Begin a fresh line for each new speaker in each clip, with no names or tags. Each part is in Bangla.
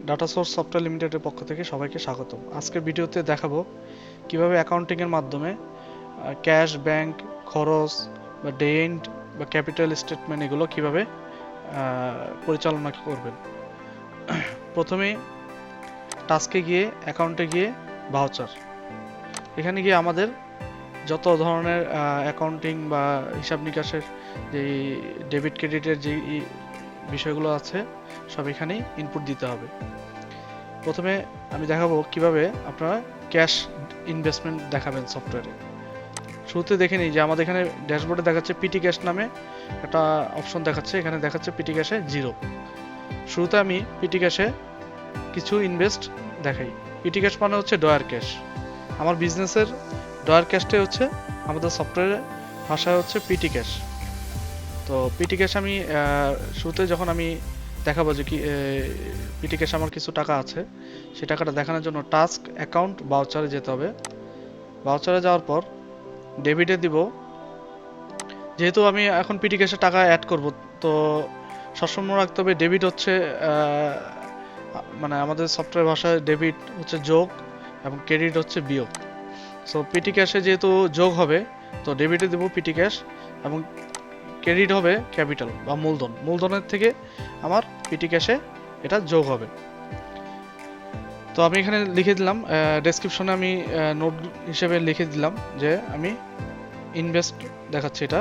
ডাটা সোর্স সফটওয়্যার লিমিটেডের পক্ষ থেকে সবাইকে স্বাগতম। আজকের ভিডিওতে দেখাবো কিভাবে অ্যাকাউন্টিংয়ের মাধ্যমে ক্যাশ, ব্যাংক, খরচ বা ডে এন্ড বা ক্যাপিটাল স্টেটমেন্ট এগুলো কিভাবে পরিচালনা করবেন। প্রথমে টাস্কে গিয়ে অ্যাকাউন্টে গিয়ে ভাউচার, এখানে গিয়ে আমাদের যত ধরনের অ্যাকাউন্টিং বা হিসাব নিকাশের যে ডেবিট ক্রেডিটের যে বিষয়গুলো আছে সব এখানেই ইনপুট দিতে হবে। প্রথমে আমি দেখাবো কিভাবে আপনারা ক্যাশ ইনভেস্টমেন্ট দেখাবেন সফটওয়্যারে। শুরুতে দেখে নিই যে আমাদের এখানে ড্যাশবোর্ডে দেখাচ্ছে পিটি ক্যাশ নামে একটা অপশন দেখাচ্ছে, এখানে দেখাচ্ছে পিটি ক্যাশে 0। শুরুতে আমি পিটি ক্যাশে কিছু ইনভেস্ট দেখাই। পিটি ক্যাশ মানে হচ্ছে ডয়ার ক্যাশ। আমার বিজনেসের ডয়ার ক্যাশটাই হচ্ছে আমাদের সফটওয়্যারের ভাষায় হচ্ছে পিটি ক্যাশ। তো পিটি ক্যাশ আমি শুরুতে যখন আমি দেখাবো যে কি পিটি ক্যাশ আমার কিছু টাকা আছে, সেই টাকাটা দেখানোর জন্য টাস্ক, অ্যাকাউন্ট, ভাউচারে যেতে হবে। ভাউচারে যাওয়ার পর ডেবিটে দিব। যেহেতু আমি এখন পিটি ক্যাশে টাকা অ্যাড করব, তো সবসময় রাখতে হবে ডেবিট হচ্ছে মানে আমাদের সফটওয়্যার ভাষায় ডেবিট হচ্ছে যোগ এবং ক্রেডিট হচ্ছে বিয়োগ। সো পিটি ক্যাশে যেহেতু যোগ হবে, তো ডেবিটে দেব পিটি ক্যাশ এবং ক্রেডিট হবে ক্যাপিটাল বা মূলধন। মূলধনের থেকে আমার পিটি ক্যাশে এটা যোগ হবে। তো আমি এখানে লিখে দিলাম, ডেসক্রিপশনে আমি নোট হিসেবে লিখে দিলাম যে আমি ইনভেস্ট দেখাচ্ছি, এটা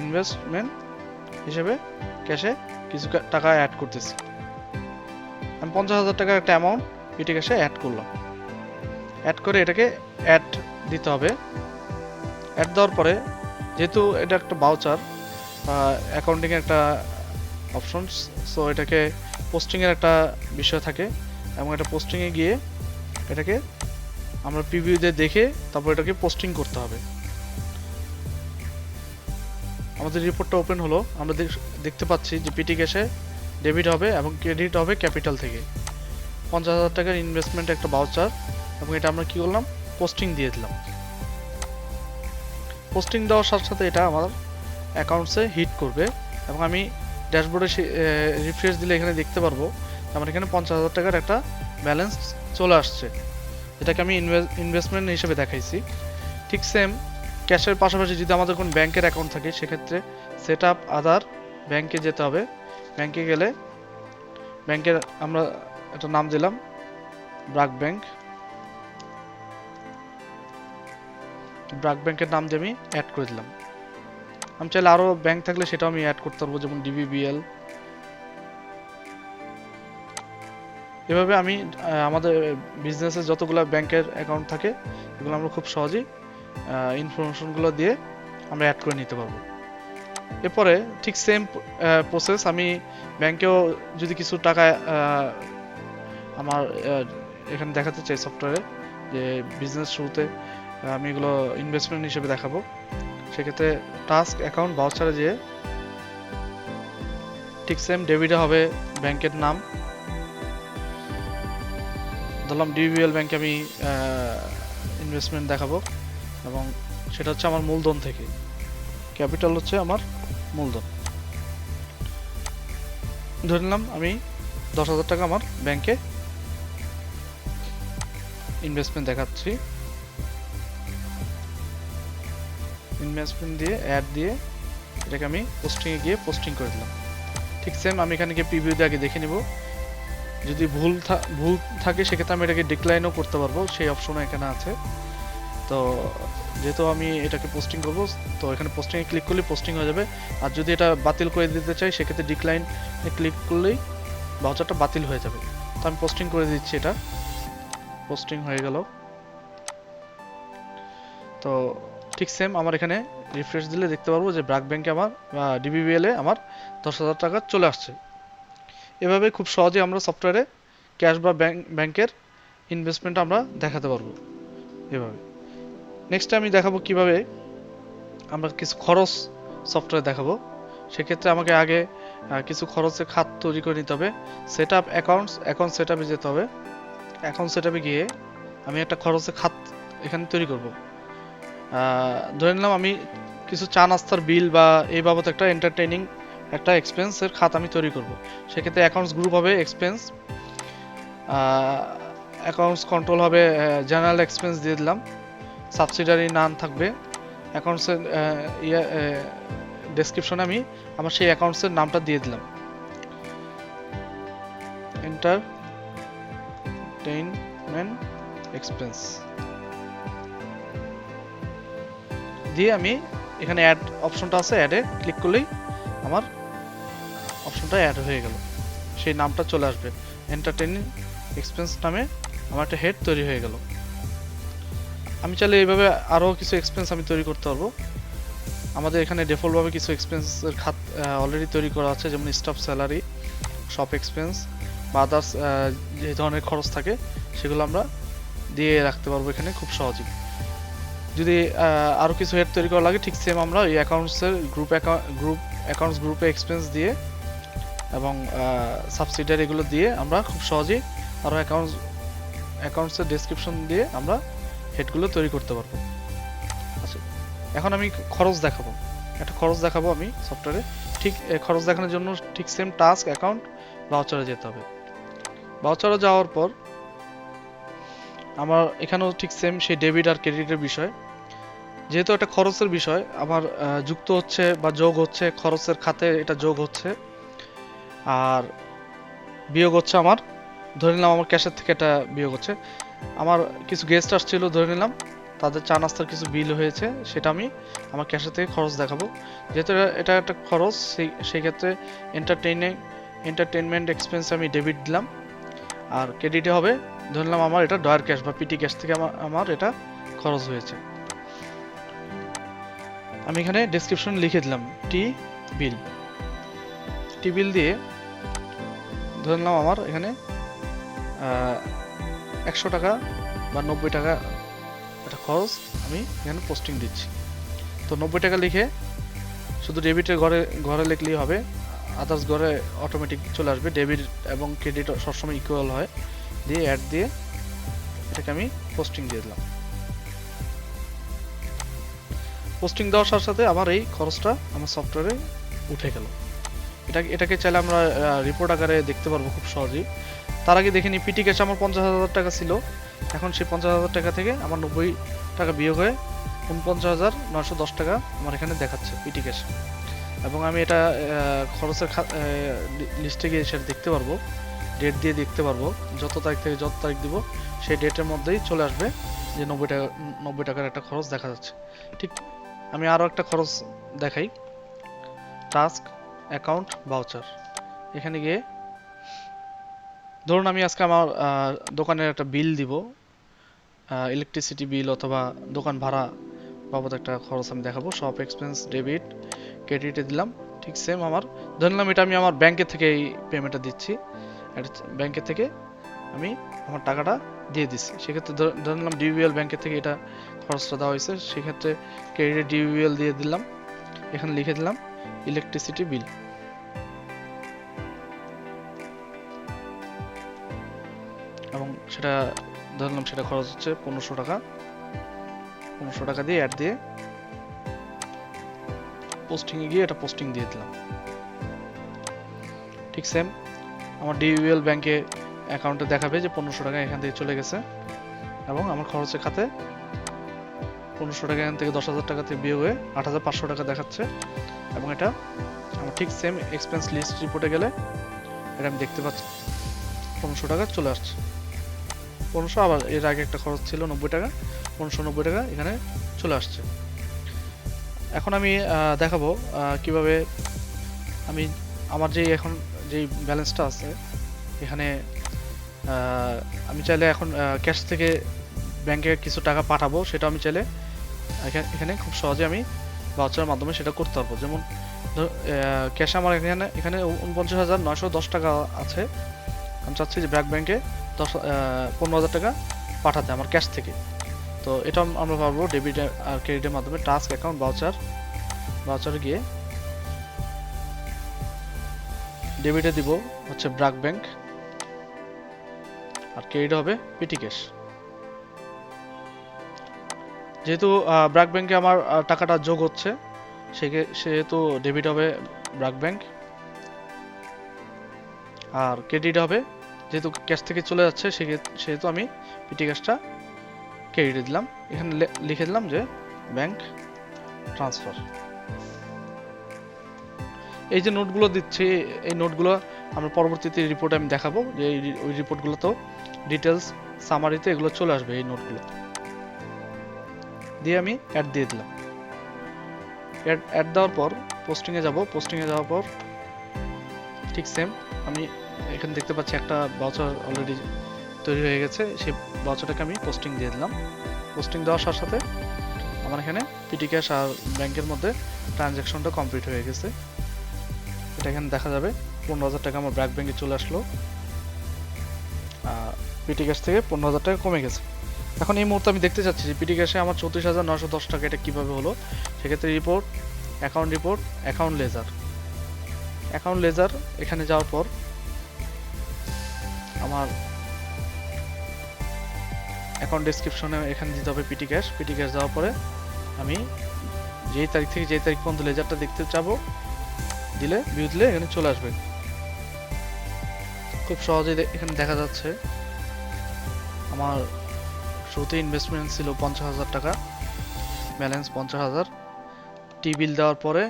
ইনভেস্টমেন্ট হিসেবে ক্যাশে কিছু টাকা অ্যাড করতেছি। আমি 50,000 টাকার একটা অ্যামাউন্ট পিটি ক্যাশে অ্যাড করলাম। অ্যাড করে এটাকে অ্যাড দিতে হবে। অ্যাড দেওয়ার পরে যেহেতু এটা একটা ভাউচার অ্যাকাউন্টিংয়ের একটা অপশন, সো এটাকে পোস্টিংয়ের একটা বিষয় থাকে এবং এটা পোস্টিংয়ে গিয়ে এটাকে আমরা প্রিভিউতে দেখে তারপর এটাকে পোস্টিং করতে হবে। আমাদের রিপোর্টটা ওপেন হলো, আমরা দেখতে পাচ্ছি যে পিটি ক্যাশে ডেবিট হবে এবং ক্রেডিট হবে ক্যাপিটাল থেকে। 50,000 টাকার ইনভেস্টমেন্ট একটা ভাউচার এবং এটা আমরা কি করলাম, পোস্টিং দিয়ে দিলাম। পোস্টিং দেওয়ার সাথে সাথে এটা আমার অ্যাকাউন্টসে হিট করবে এবং আমি ড্যাশবোর্ডে রিফ্রেশ দিলে এখানে দেখতে পারবো আমার এখানে 50,000 টাকার একটা ব্যালেন্স চলে আসছে, যেটাকে আমি ইনভেস্টমেন্ট হিসেবে দেখাইছি। ঠিক সেম ক্যাশের পাশাপাশি যদি আমাদের কোনো ব্যাংকের অ্যাকাউন্ট থাকে, সেক্ষেত্রে সেট আপ আদার ব্যাংকে যেতে হবে। ব্যাংকে গেলে ব্যাংকের আমরা একটা নাম দিলাম ব্রাক ব্যাংক। ব্রাক ব্যাংকের নাম দিয়ে আমি অ্যাড করে দিলাম। আমি চাইলে আরও ব্যাংক থাকলে সেটাও আমি অ্যাড করতে পারবো, যেমন ডিবিবিএল। এভাবে আমি আমাদের বিজনেসে যতগুলো ব্যাংকের অ্যাকাউন্ট থাকে এগুলো আমরা খুব সহজেই ইনফরমেশনগুলো দিয়ে আমরা অ্যাড করে নিতে পারবো। এরপরে ঠিক সেম প্রসেস আমি ব্যাংকেও যদি কিছু টাকা আমার এখানে দেখাতে চাই সফটওয়্যারে, যে বিজনেস শুরুতে আমি এগুলো ইনভেস্টমেন্ট হিসেবে দেখাবো, সেক্ষেত্রে টাস্ক, অ্যাকাউন্ট, ভাউচারে যেয়ে ঠিক সেম ডেবিটে হবে ব্যাংকের নাম। ধরলাম ডিবিএল ব্যাংকে আমি ইনভেস্টমেন্ট দেখাবো এবং সেটা হচ্ছে আমার মূলধন থেকে, ক্যাপিটাল হচ্ছে আমার মূলধন। ধরে নিলাম আমি 10,000 টাকা আমার ব্যাংকে ইনভেস্টমেন্ট দেখাচ্ছি। ইনভেস্টমেন্ট দিয়ে অ্যাড দিয়ে এটাকে আমি পোস্টিংয়ে গিয়ে পোস্টিং করে দিলাম। ঠিক সেম আমি এখানে গিয়ে প্রিভিউ দিয়ে আগে দেখে নিব, যদি ভুল থাকে সেক্ষেত্রে আমি এটাকে ডিক্লাইনও করতে পারবো, সেই অপশনও এখানে আছে। তো যেহেতু আমি এটাকে পোস্টিং করব, তো এখানে পোস্টিংয়ে ক্লিক করলে পোস্টিং হয়ে যাবে। আর যদি এটা বাতিল করে দিতে চাই, সেক্ষেত্রে ডিক্লাইনে ক্লিক করলেই ভাউচারটা বাতিল হয়ে যাবে। তো আমি পোস্টিং করে দিচ্ছি, এটা পোস্টিং হয়ে গেল। তো ঠিক সেম আমার এখানে রিফ্রেশ দিলে দেখতে পারবো যে ব্রাক ব্যাংকে আমার ডিবিবিএল এ আমার 10,000 টাকা চলে আসছে। এভাবে খুব সহজে আমরা সফটওয়্যারে ক্যাশ বা ব্যাংকের ইনভেস্টমেন্ট আমরা দেখাতে পারবো এভাবে। নেক্সট আমি দেখাবো কিভাবে আমরা কিছু খরচ সফটওয়্যার দেখাবো। সেক্ষেত্রে আমাকে আগে কিছু খরচের খাত তৈরি করে নিতে হবে। সেট আপ অ্যাকাউন্ট সেট আপে যেতে হবে। অ্যাকাউন্ট সেট আপে গিয়ে আমি একটা খরচের খাত এখানে তৈরি করব। ধরে নিলাম আমি কিছু চা নাস্তার বিল বা এই বাবদ একটা এন্টারটেইনিং একটা এক্সপেন্সের খাত আমি তৈরি করব। সেক্ষেত্রে অ্যাকাউন্টস গ্রুপ হবে এক্সপেন্স, অ্যাকাউন্টস কন্ট্রোল হবে, জেনারেল এক্সপেন্স দিয়ে দিলাম, সাবসিডারি নান থাকবে। অ্যাকাউন্টসের ডেসক্রিপশনে আমি আমার সেই অ্যাকাউন্টসের নামটা দিয়ে দিলাম, এন্টারটেইনমেন্ট এক্সপেন্স দিয়ে আমি এখানে অ্যাড অপশনটা আছে, অ্যাডে ক্লিক করলেই আমার অপশনটা অ্যাড হয়ে গেল, সেই নামটা চলে আসবে। এন্টারটেইনিং এক্সপেন্স নামে আমার একটা হেড তৈরি হয়ে গেল। আমি চাইলে এইভাবে আরও কিছু এক্সপেন্স আমি তৈরি করতে পারবো। আমাদের এখানে ডিফল্টভাবে কিছু এক্সপেন্সের খাত অলরেডি তৈরি করা আছে, যেমন স্টাফ স্যালারি, শপ এক্সপেন্স বা আদার্স যে ধরনের খরচ থাকে সেগুলো আমরা দিয়ে রাখতে পারবো এখানে খুব সহজেই। যদি আরও কিছু হেড তৈরি করা লাগে, ঠিক সেম আমরা এই অ্যাকাউন্টসের গ্রুপ অ্যাকাউন্টস গ্রুপে এক্সপেন্স দিয়ে এবং সাবসিডারি এগুলো দিয়ে আমরা খুব সহজেই আরও অ্যাকাউন্টসের ডেসক্রিপশন দিয়ে আমরা হেডগুলো তৈরি করতে পারবো। আচ্ছা, এখন আমি খরচ দেখাবো, একটা খরচ দেখাবো আমি সফটওয়্যারে। ঠিক খরচ দেখানোর জন্য ঠিক সেম টাস্ক অ্যাকাউন্ট ভাউচারে যেতে হবে। ভাউচারে যাওয়ার পর আমার এখানেও ঠিক সেম সেই ডেবিট আর ক্রেডিটের বিষয়, যেহেতু একটা খরচের বিষয় আমার যুক্ত হচ্ছে বা যোগ হচ্ছে, খরচের খাতে এটা যোগ হচ্ছে আর বিয়োগ হচ্ছে। আমার ধরে নিলাম আমার ক্যাশের থেকে এটা বিয়োগ হচ্ছে। আমার কিছু গেস্ট আসছিল, ধরে নিলাম তাদের চা নাস্তার কিছু বিল হয়েছে, সেটা আমি আমার ক্যাশের থেকে খরচ দেখাবো। যেহেতু এটা একটা খরচ, সেই ক্ষেত্রে এন্টারটেইনমেন্ট এক্সপেন্স আমি ডেবিট দিলাম। আর ক্রেডিটে হবে, ধরে নিলাম আমার এটা ডয়ার ক্যাশ বা পিটি ক্যাশ থেকে আমার এটা খরচ হয়েছে। আমি এখানে ডেসক্রিপশন লিখে দিলাম টি বিল দিয়ে ধরে নিলাম আমার এখানে 100 টাকা বা 90 টাকা একটা খরচ আমি এখানে পোস্টিং দিচ্ছি। তো 90 টাকা লিখে শুধু ডেবিটের ঘরে লিখলেই হবে, আদার্স ঘরে অটোমেটিক চলে আসবে। ডেবিট এবং ক্রেডিট সবসময় ইকুয়াল হয়, দিয়ে অ্যাড দিয়ে এটাকে আমি পোস্টিং দিয়ে দিলাম। পোস্টিং দেওয়ার সাথে সাথে আমার এই খরচটা আমার সফটওয়্যারে উঠে গেল। এটাকে চাইলে আমরা রিপোর্ট আকারে দেখতে পারবো খুব সহজেই। তার আগে দেখে নিই, পিটি ক্যাশ আমার 50,000 টাকা ছিল, এখন সেই 50,000 টাকা থেকে আমার 90 টাকা বিয়োগ হয়ে 49,910 টাকা আমার এখানে দেখাচ্ছে পিটি ক্যাশ। এবং আমি এটা খরচের লিস্টে গিয়ে সেটা দেখতে পারবো, ডেট দিয়ে দেখতে পারবো, যত তারিখ থেকে যত তারিখ দিব সেই ডেটের মধ্যেই চলে আসবে যে 90 টাকার একটা খরচ দেখা যাচ্ছে। ঠিক আমি আরও একটা খরচ দেখাই, টাস্ক অ্যাকাউন্ট ভাউচার। এখানে গিয়ে ধরুন আমি আজকে আমার দোকানের একটা বিল দিব, ইলেকট্রিসিটি বিল অথবা দোকান ভাড়া বাবদ একটা খরচ আমি দেখাবো। শপ এক্সপেন্স ডেবিট ক্রেডিটে দিলাম। ঠিক সেম আমার ধরে নিলাম এটা আমি আমার ব্যাংকের থেকে এই পেমেন্টটা দিচ্ছি, ব্যাংকের থেকে আমি আমার টাকাটা দিয়ে দিচ্ছি। সেক্ষেত্রে ধরে নিলাম ডিবিএল ব্যাংকের থেকে এটা খরচটা দেওয়া হয়েছে, সেক্ষেত্রে ক্রেডিটে ডিবিএল দিয়ে দিলাম, এখানে লিখে দিলাম ইলেকট্রিসিটি বিল। এবং সেটা ধরলাম সেটা খরচ হচ্ছে 1500 টাকা। 1500 টাকা দিয়ে অ্যাড দিয়ে পোস্টিংয়ে গিয়ে এটা পোস্টিং দিয়ে দিলাম। ঠিক সেম আমার ডিবিএল ব্যাংকে অ্যাকাউন্টে দেখাবে যে 1500 টাকা এখান থেকে চলে গেছে এবং আমার খরচের খাতে 1500 টাকা এখান থেকে 10,000 টাকা থেকে বিয়োগ হয়ে 8,500 টাকা দেখাচ্ছে। এবং এটা আমার ঠিক সেম এক্সপেন্স লিস্ট রিপোর্টে গেলে এটা আমি দেখতে পাচ্ছি 1500 টাকা চলে আসছে। 1500, আবার এর আগে একটা খরচ ছিল 90 টাকা, 1590 টাকা এখানে চলে আসছে। এখন আমি দেখাবো কিভাবে আমি আমার এখন যেই ব্যালেন্সটা আছে এখানে আমি চাইলে এখন ক্যাশ থেকে ব্যাংকে কিছু টাকা পাঠাবো, সেটা আমি চাইলে এখানে খুব সহজে আমি ভাউচারের মাধ্যমে সেটা করতে পারবো। যেমন ক্যাশে আমার এখানে 49,910 টাকা আছে, আমি চাচ্ছি যে ব্র্যাক ব্যাংকে 15,000 টাকা পাঠাতে আমার ক্যাশ থেকে। তো এটা আমরা পারবো ডেবিট আর ক্রেডিটের মাধ্যমে। টাস্ক অ্যাকাউন্ট ভাউচারে গিয়ে ডেবিটে দিব হচ্ছে ব্র্যাক ব্যাংক আর ক্রেডিট হবে পিটি ক্যাশ। যেহেতু ব্র্যাক ব্যাংকে আমার টাকাটা যোগ হচ্ছে সেহেতু ডেবিট হবে ব্র্যাক ব্যাংক আর ক্রেডিট হবে যেহেতু ক্যাশ থেকে চলে যাচ্ছে সেহেতু আমি পিটি ক্যাশটা ক্রেডিটে দিলাম। এখানে লিখে দিলাম যে ব্যাংক ট্রান্সফার। এই যে নোটগুলো দিচ্ছি, এই নোটগুলো আমরা পরবর্তীতে রিপোর্টে আমি দেখাবো যে ওই রিপোর্টগুলো তো ডিটেলস সামারিতে এগুলো চলে আসবে। এই নোটগুলো দিয়ে আমি অ্যাড দিয়ে দিলাম। অ্যাড দেওয়ার পর পোস্টিংয়ে যাব। পোস্টিংয়ে যাওয়ার পর ঠিক সেম আমি এখানে দেখতে পাচ্ছি একটা ভাউচার অলরেডি তৈরি হয়ে গেছে। সেই ভাউচারটাকে আমি পোস্টিং দিয়ে দিলাম। পোস্টিং দেওয়ার সাথে সাথে আমার এখানে পিটি ক্যাশ আর ব্যাংকের মধ্যে ট্রানজ্যাকশনটা কমপ্লিট হয়ে গেছে। এটা এখানে দেখা যাবে 15,000 টাকা আমার ব্র্যাক ব্যাংকে চলে আসলো। পিটি ক্যাশ থেকে 15,000 টাকা কমে গেছে। এখন এই মুহূর্তে আমি দেখতে চাচ্ছি যে পিটি ক্যাশে আমার 34,910 টাকা এটা কীভাবে হলো। সেক্ষেত্রে report, account ledger. Account ledger এখানে যাওয়ার পর আমার অ্যাকাউন্ট ডেসক্রিপশনে এখানে দিতে হবে পিটি ক্যাশ যাওয়ার পরে আমি যেই তারিখ থেকে যেই তারিখ পর্যন্ত লেজারটা দেখতে চাবো দিলে ভিউ দিলে এখানে চলে আসবে। খুব সহজেই এখানে দেখা যাচ্ছে আমার শুরুতে ইনভেস্টমেন্ট ছিল 50,000 টাকা, ব্যালেন্স 50,000। টি বিল দেওয়ার পরে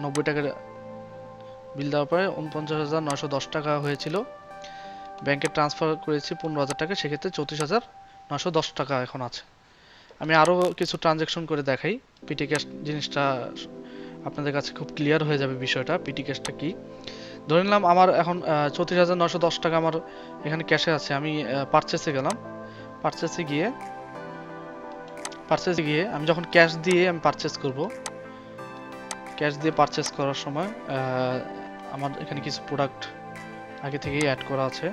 90 টাকার বিল দেওয়ার পরে 49,910 টাকা হয়েছিল। ব্যাংকে ট্রান্সফার করেছি 15,000 টাকা, সেক্ষেত্রে 34,910 টাকা এখন আছে। আমি আরও কিছু ট্রানজ্যাকশন করে দেখাই। পিটি ক্যাশ জিনিসটা আপনাদের কাছে খুব ক্লিয়ার হয়ে যাবে বিষয়টা, পিটি ক্যাশটা কি। ধরে নিলাম আমার এখন 34,910 টাকা আমার এখানে ক্যাশে আছে। আমি পারচেসে গেলাম। পারচেসে গিয়ে আমি যখন ক্যাশ দিয়ে আমি পারচেস করব, ক্যাশ দিয়ে পারচেস করার সময় আমার এখানে কিছু প্রোডাক্ট আগে থেকেই অ্যাড করা আছে।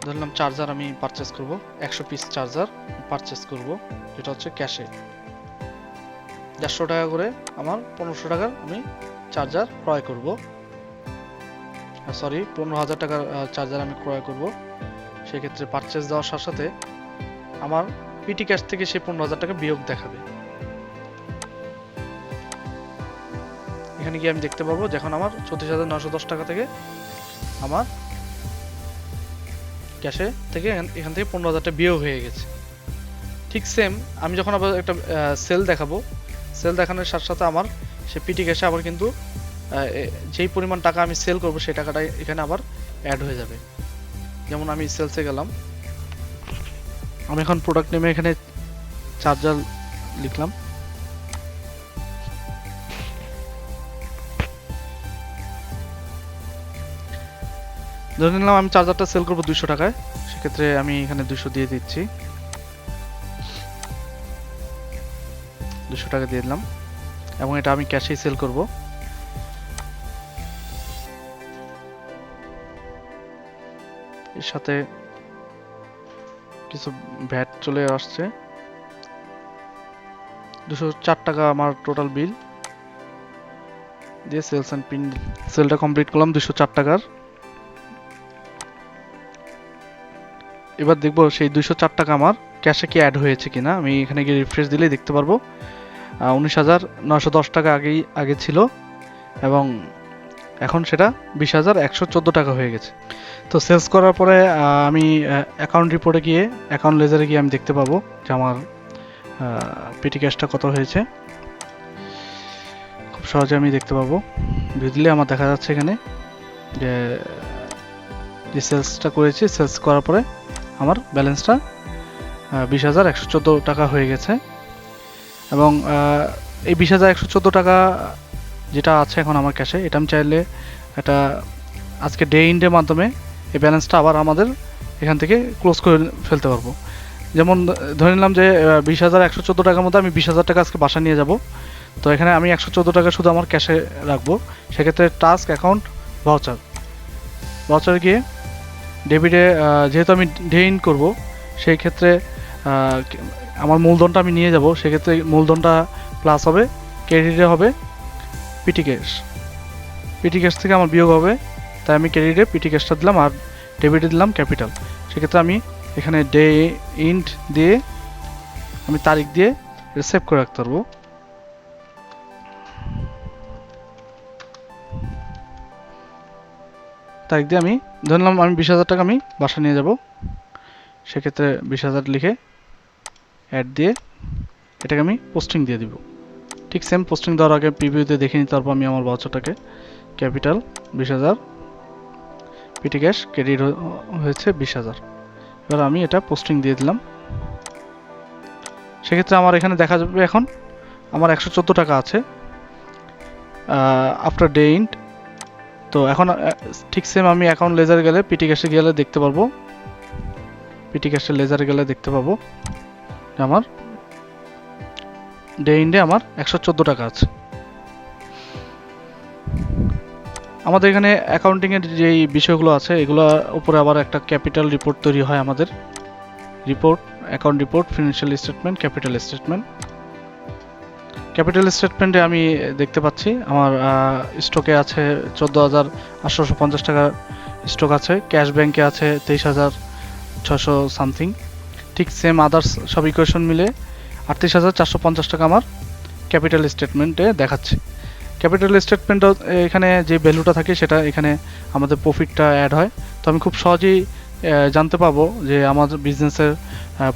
ধরলাম চার্জার আমি পারচেস করব, 100 পিস চার্জার পারচেস করব, যেটা হচ্ছে ক্যাশে 150 টাকা করে। আমার 1500 টাকার আমি চার্জার ক্রয় করব, 15,000 টাকার চার্জার আমি ক্রয় করব। সেক্ষেত্রে পারচেস দেওয়ার সাথে সাথে আমার পিটি ক্যাশ থেকে সেই 15,000 টাকা বিয়োগ দেখাবে। এখানে গিয়ে আমি দেখতে পাবো যখন আমার 34,910 টাকা থেকে আমার ক্যাশে থেকে এখান থেকে 15,000 টাকা বিয়োগ হয়ে গেছে। ঠিক সেম আমি যখন আবার একটা সেল দেখাবো, সেল দেখানোর সাথে সাথে আমার সে পিটি ক্যাশে আবার কিন্তু যেই পরিমাণ টাকা আমি সেল করব সেই টাকাটা এখানে আবার অ্যাড হয়ে যাবে। যেমন আমি সেলসে গেলাম, আমি এখন প্রোডাক্ট নেমে এখানে চার্জার লিখলাম। ধরে নিলাম আমি চার্জারটা সেল করবো 200 টাকায়, সেক্ষেত্রে আমি এখানে 200 দিয়ে দিচ্ছি, 200 টাকা দিয়ে দিলাম এবং এটা আমি ক্যাশেই সেল করব। এর সাথে কিছু ভ্যাট চলে আসছে, 204 টাকা আমার টোটাল বিল দিয়ে সেলস এন্ড পিন সেলটা কমপ্লিট করলাম 204 টাকার। এবার দেখবো সেই 204 টাকা আমার ক্যাশে কি অ্যাড হয়েছে কিনা। আমি এখানে গিয়ে রিফ্রেশ দিলেই দেখতে পারবো 19,910 টাকা আগে ছিল এবং এখন সেটা 20,114 টাকা হয়ে গেছে। তো সেলস করার পরে আমি অ্যাকাউন্ট রিপোর্টে গিয়ে অ্যাকাউন্ট লেজারে গিয়ে আমি দেখতে পাবো যে আমার পিটি ক্যাশটা কত হয়েছে। খুব সহজে আমি দেখতে পাবো, বুঝলে আমার দেখা যাচ্ছে এখানে যে সেলসটা করেছি, সেলস করার পরে আমার ব্যালেন্সটা 20,114 টাকা হয়ে গেছে এবং এই 20,114 টাকা যেটা আছে এখন আমার ক্যাশে, এটা আমি চাইলে এটা আজকে ডে ইন্ডের মাধ্যমে এই ব্যালেন্সটা আবার আমাদের এখান থেকে ক্লোজ করে ফেলতে পারবো। যেমন ধরে নিলাম যে 20,114 টাকার মধ্যে আমি 20,000 টাকা আজকে বাসা নিয়ে যাব, তো এখানে আমি 114 টাকা শুধু আমার ক্যাশে রাখবো। সেক্ষেত্রে টাস্ক অ্যাকাউন্ট ভাউচার গিয়ে ডেবিটে যেহেতু আমি ডে ইন করবো সেই ক্ষেত্রে আমার মূলধনটা আমি নিয়ে যাব, সেক্ষেত্রে মূলধনটা প্লাস হবে, ক্রেডিটে হবে পিটি ক্যাশ থেকে আমার বিয়োগ হবে, তাই আমি ক্রেডিটে পিটি ক্যাশটা দিলাম আর ডেবিটে দিলাম ক্যাপিটাল। সেক্ষেত্রে আমি এখানে ডে ইন্ট দিয়ে আমি তারিখ দিয়ে সেভ করে রাখতে পারবো। তারিখ দিয়ে আমি ধরলাম আমি 20,000 টাকা আমি বাসা নিয়ে যাব, সেক্ষেত্রে 20,000 লিখে অ্যাড দিয়ে এটাকে আমি পোস্টিং দিয়ে দিব। ঠিক সেম পোস্টিং দেওয়ার আগে প্রিভিউতে দেখে নিতে পারবো আমি আমার ভাউচারটাকে। ক্যাপিটাল 20,000, পিটি ক্যাশ ক্রেডিট হয়েছে 20,000। এবার আমি এটা পোস্টিং দিয়ে দিলাম। সেক্ষেত্রে আমার এখানে দেখা যাবে এখন আমার 114 টাকা আছে আফটার ডে ইন্ট। তো এখন ঠিক সেম আমি অ্যাকাউন্ট লেজার গেলে পিটি ক্যাশে গেলে দেখতে পারবো, পিটি ক্যাশে লেজারে গেলে দেখতে পাবো যে আমার ডে ইন্ডে আমার 114 টাকা আছে। আমাদের এখানে অ্যাকাউন্টিংয়ের যেই বিষয়গুলো আছে এগুলোর উপরে আবার একটা ক্যাপিটাল রিপোর্ট তৈরি হয়। আমাদের report, account report, financial statement, capital statement. Capital স্টেটমেন্টে আমি দেখতে পাচ্ছি আমার স্টকে আছে 14,850 টাকা স্টক আছে, ক্যাশ ব্যাংকে আছে 23,600 সামথিং। ঠিক সেম আদার্স সব ইকুয়েশন মিলে 38,450 টাকা আমার ক্যাপিটাল স্টেটমেন্টে দেখাচ্ছে। ক্যাপিটাল স্টেটমেন্টও এখানে যে ভ্যালুটা থাকে সেটা এখানে আমাদের প্রফিটটা অ্যাড হয়। তো আমি খুব সহজেই জানতে পাবো যে আমার বিজনেসের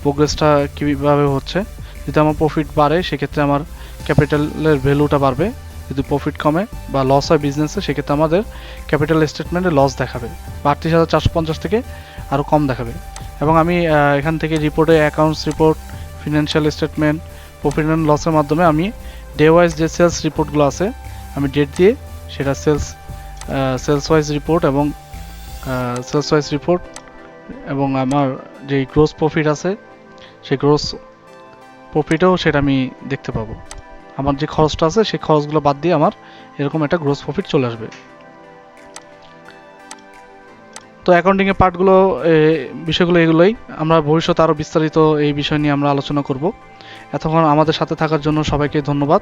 প্রোগ্রেসটা কীভাবে হচ্ছে। যদি আমার প্রফিট বাড়ে সেক্ষেত্রে আমার ক্যাপিটালের ভ্যালুটা বাড়বে, যদি প্রফিট কমে বা লস হয় বিজনেসে সেক্ষেত্রে আমাদের ক্যাপিটাল স্টেটমেন্টে লস দেখাবে বা 38,450 থেকে আরও কম দেখাবে। এবং আমি এখান থেকে রিপোর্টে accounts report, financial statement, profit and লসের মাধ্যমে আমি ডে ওয়াইজ যে সেলস রিপোর্টগুলো আছে আমি ডেট দিয়ে সেটা সেলস ওয়াইজ রিপোর্ট এবং আমার যে গ্রোস প্রফিট আছে সেই গ্রোস প্রফিটও সেটা আমি দেখতে পাবো। আমার যে খরচটা আছে সেই খরচগুলো বাদ দিয়ে আমার এরকম একটা গ্রোস প্রফিট চলে আসবে। তো অ্যাকাউন্টিংয়ের পার্টগুলো বিষয়গুলো এগুলোই। আমরা ভবিষ্যতে আরও বিস্তারিত এই বিষয় নিয়ে আমরা আলোচনা করব। এতক্ষণ আমাদের সাথে থাকার জন্য সবাইকে ধন্যবাদ।